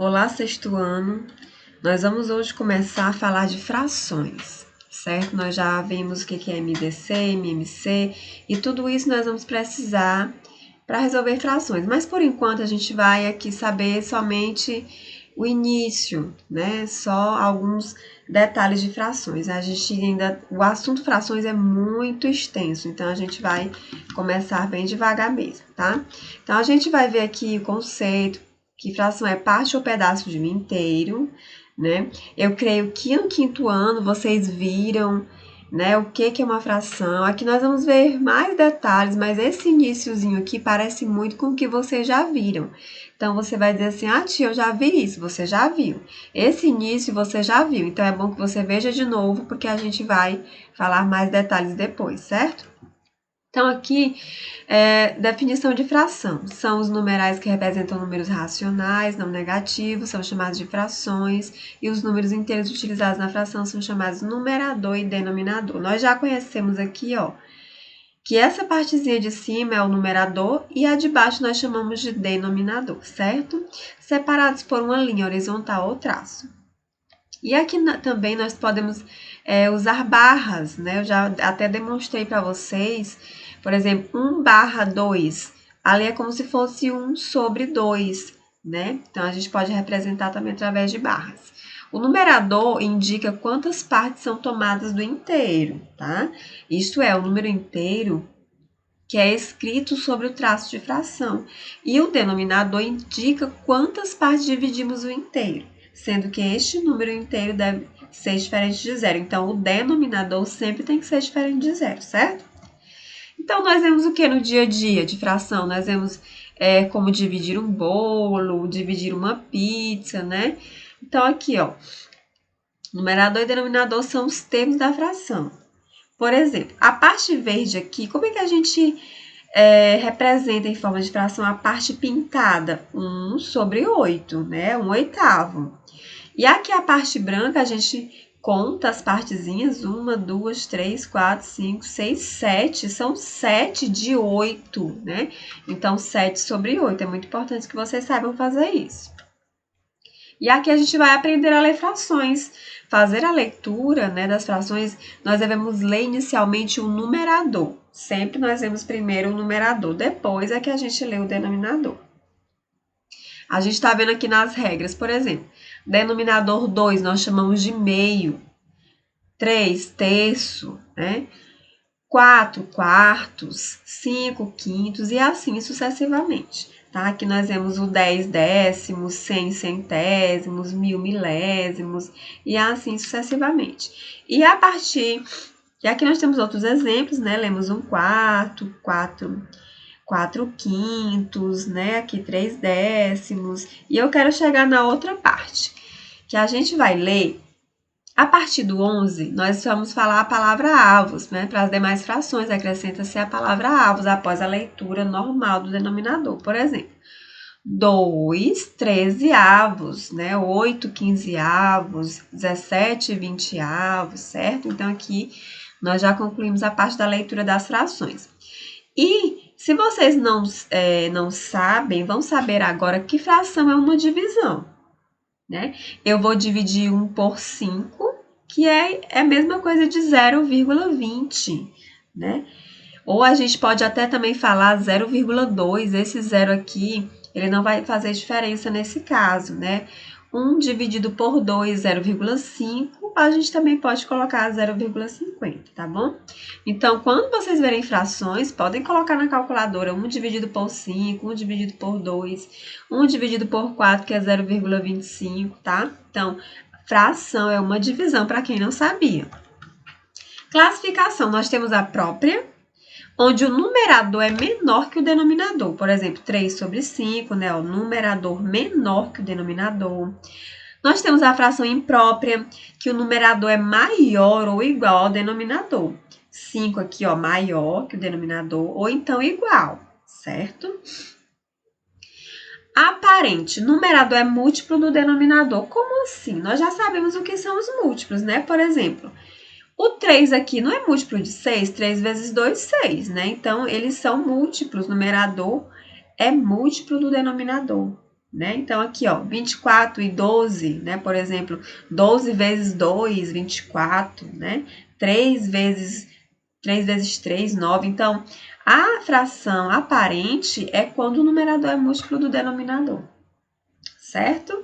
Olá, sexto ano. Nós vamos hoje começar a falar de frações, certo? Nós já vimos o que é MDC, MMC e tudo isso nós vamos precisar para resolver frações. Mas por enquanto a gente vai aqui saber somente o início, né? Só alguns detalhes de frações. O assunto frações é muito extenso, então a gente vai começar bem devagar mesmo, tá? Então a gente vai ver aqui o conceito, que fração é parte ou pedaço de um inteiro, né? Eu creio que no quinto ano vocês viram, né, o que é uma fração. Aqui nós vamos ver mais detalhes, mas esse iniciozinho aqui parece muito com o que vocês já viram. Então, você vai dizer assim, tia, eu já vi isso, você já viu. Esse início você já viu, então é bom que você veja de novo, porque a gente vai falar mais detalhes depois, certo? Então, aqui, definição de fração. São os numerais que representam números racionais, não negativos, são chamados de frações, e os números inteiros utilizados na fração são chamados numerador e denominador. Nós já conhecemos aqui, ó, que essa partezinha de cima é o numerador e a de baixo nós chamamos de denominador, certo? Separados por uma linha horizontal ou traço. E aqui também nós podemos usar barras, né? Eu já até demonstrei para vocês, por exemplo, 1/2. Ali é como se fosse 1 sobre 2, né? Então, a gente pode representar também através de barras. O numerador indica quantas partes são tomadas do inteiro, tá? Isto é, o número inteiro que é escrito sobre o traço de fração. E o denominador indica quantas partes dividimos o inteiro, sendo que este número inteiro deve ser diferente de zero. Então, o denominador sempre tem que ser diferente de zero, certo? Então, nós vemos o que no dia a dia de fração? Nós vemos como dividir um bolo, dividir uma pizza, né? Então, aqui, ó, numerador e denominador são os termos da fração. Por exemplo, a parte verde aqui, como é que a gente representa em forma de fração a parte pintada? 1 sobre 8, né? 1/8. E aqui a parte branca, a gente conta as partezinhas, 1, 2, 3, 4, 5, 6, 7, são 7 de 8, né? Então, 7 sobre 8, é muito importante que vocês saibam fazer isso. E aqui a gente vai aprender a ler frações. Fazer a leitura, né, das frações, nós devemos ler inicialmente o numerador. Sempre nós vemos primeiro o numerador, depois é que a gente lê o denominador. A gente está vendo aqui nas regras, por exemplo, denominador 2 nós chamamos de meio, 3, terço, né? 4 quartos, 5 quintos e assim sucessivamente. Tá? Aqui nós vemos o 10 décimos, 100 centésimos, 1000 milésimos e assim sucessivamente. E a partir... E aqui nós temos outros exemplos, né? Lemos 1/4, 4 quintos, né? Aqui 3 décimos. E eu quero chegar na outra parte, que a gente vai ler. A partir do 11, nós vamos falar a palavra avos, né? Para as demais frações, acrescenta-se a palavra avos após a leitura normal do denominador. Por exemplo, 2 13avos, né? 8 15avos, 17 20avos, certo? Então, aqui nós já concluímos a parte da leitura das frações. E se vocês não sabem, vão saber agora que fração é uma divisão, né? Eu vou dividir 1 por 5, que é a mesma coisa de 0,20, né? Ou a gente pode até também falar 0,2, esse zero aqui, ele não vai fazer diferença nesse caso, né? 1 dividido por 2, 0,5, a gente também pode colocar 0,50, tá bom? Então, quando vocês verem frações, podem colocar na calculadora 1 dividido por 5, 1 dividido por 2, 1 dividido por 4, que é 0,25, tá? Então, fração é uma divisão, para quem não sabia. Classificação, nós temos a própria, onde o numerador é menor que o denominador. Por exemplo, 3 sobre 5, né? O numerador menor que o denominador. Nós temos a fração imprópria, que o numerador é maior ou igual ao denominador. 5 aqui, ó, maior que o denominador, ou então igual, certo? Aparente, numerador é múltiplo do denominador. Como assim? Nós já sabemos o que são os múltiplos, né? Por exemplo, o 3 aqui não é múltiplo de 6? 3 vezes 2, 6, né? Então, eles são múltiplos. Numerador é múltiplo do denominador. né? Então, aqui, ó, 24 e 12, né? Por exemplo, 12 vezes 2, 24, né? 3 vezes 3, 9. Então, a fração aparente é quando o numerador é múltiplo do denominador, certo?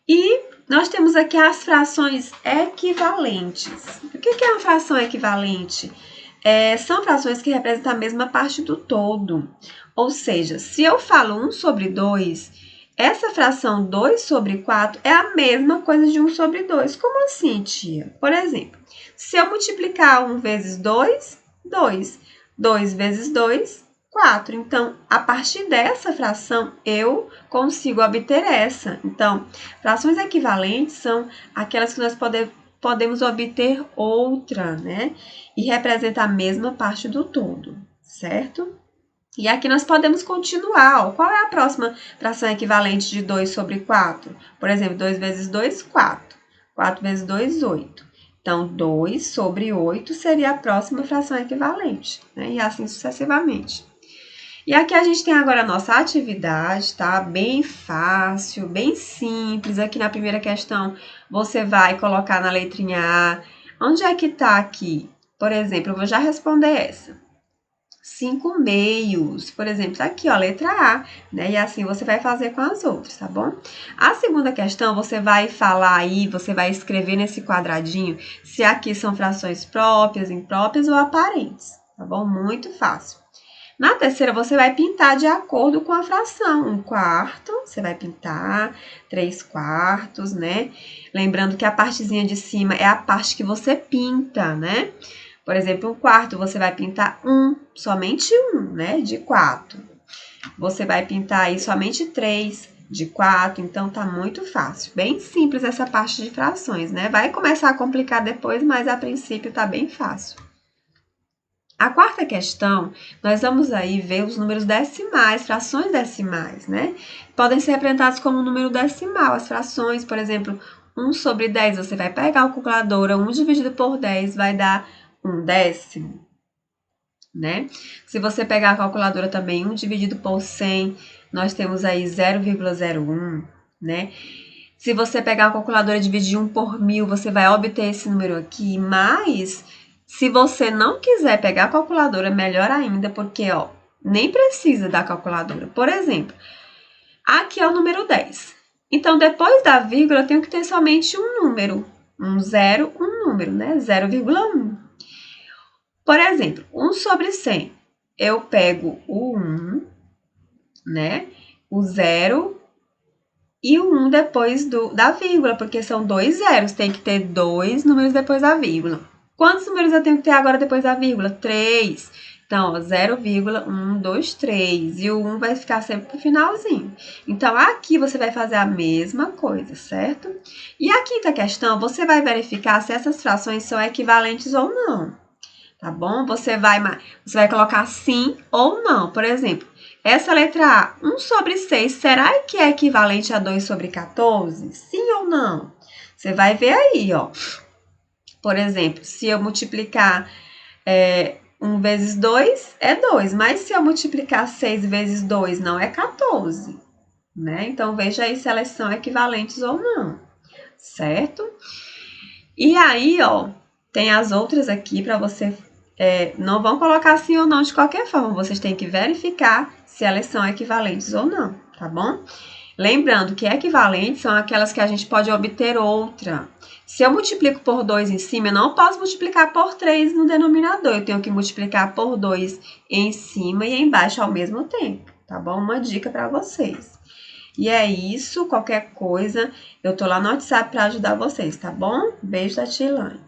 E nós temos aqui as frações equivalentes. O que é uma fração equivalente? São frações que representam a mesma parte do todo. Ou seja, se eu falo 1 sobre 2, essa fração 2 sobre 4 é a mesma coisa de 1 sobre 2. Como assim, tia? Por exemplo, se eu multiplicar 1 vezes 2, 2. 2 vezes 2, 4. Então, a partir dessa fração, eu consigo obter essa. Então, frações equivalentes são aquelas que nós podemos obter outra, né? E representa a mesma parte do todo, certo? E aqui nós podemos continuar. Ó. Qual é a próxima fração equivalente de 2 sobre 4? Por exemplo, 2 vezes 2, 4. 4 vezes 2, 8. Então, 2 sobre 8 seria a próxima fração equivalente, né? E assim sucessivamente. E aqui a gente tem agora a nossa atividade, tá? Bem fácil, bem simples. Aqui na primeira questão, você vai colocar na letrinha A. Onde é que tá aqui? Por exemplo, eu vou já responder essa. 5 meios, por exemplo, tá aqui, ó, letra A, né? E assim você vai fazer com as outras, tá bom? A segunda questão, você vai falar aí, você vai escrever nesse quadradinho se aqui são frações próprias, impróprias ou aparentes, tá bom? Muito fácil. Na terceira, você vai pintar de acordo com a fração. 1/4, você vai pintar, 3/4, né? Lembrando que a partezinha de cima é a parte que você pinta, né? Por exemplo, 1/4, você vai pintar somente 1, né? De 4. Você vai pintar aí somente 3 de 4, então tá muito fácil. Bem simples essa parte de frações, né? Vai começar a complicar depois, mas a princípio tá bem fácil. A quarta questão, nós vamos aí ver os números decimais, frações decimais, né? Podem ser representados como um número decimal. As frações, por exemplo, 1 sobre 10, você vai pegar a calculadora, 1 dividido por 10 vai dar 1/10, né? Se você pegar a calculadora também, 1 dividido por 100, nós temos aí 0,01, né? Se você pegar a calculadora e dividir 1 por 1000, você vai obter esse número aqui, mas se você não quiser pegar a calculadora, melhor ainda, porque, ó, nem precisa da calculadora. Por exemplo, aqui é o número 10. Então, depois da vírgula, eu tenho que ter somente um número. Um zero, um número, né? 0,1. Por exemplo, 1 sobre 100. Eu pego o 1, né? O 0 e o 1 depois da vírgula, porque são 2 zeros. Tem que ter 2 números depois da vírgula. Quantos números eu tenho que ter agora depois da vírgula? 3. Então, 0,123. E o 1 vai ficar sempre pro finalzinho. Então, aqui você vai fazer a mesma coisa, certo? E a quinta questão, você vai verificar se essas frações são equivalentes ou não. Tá bom? Você vai colocar sim ou não. Por exemplo, essa letra A, 1 sobre 6, será que é equivalente a 2 sobre 14? Sim ou não? Você vai ver aí, ó. Por exemplo, se eu multiplicar 1 vezes 2, é 2. Mas se eu multiplicar 6 vezes 2, não é 14. Né? Então, veja aí se elas são equivalentes ou não. Certo? E aí, ó, tem as outras aqui para você... não vão colocar sim ou não de qualquer forma. Vocês têm que verificar se elas são equivalentes ou não, tá bom? Lembrando que equivalentes são aquelas que a gente pode obter outra. Se eu multiplico por 2 em cima, eu não posso multiplicar por 3 no denominador. Eu tenho que multiplicar por 2 em cima e embaixo ao mesmo tempo, tá bom? Uma dica para vocês. E é isso, qualquer coisa, eu tô lá no WhatsApp para ajudar vocês, tá bom? Beijo da Tilane.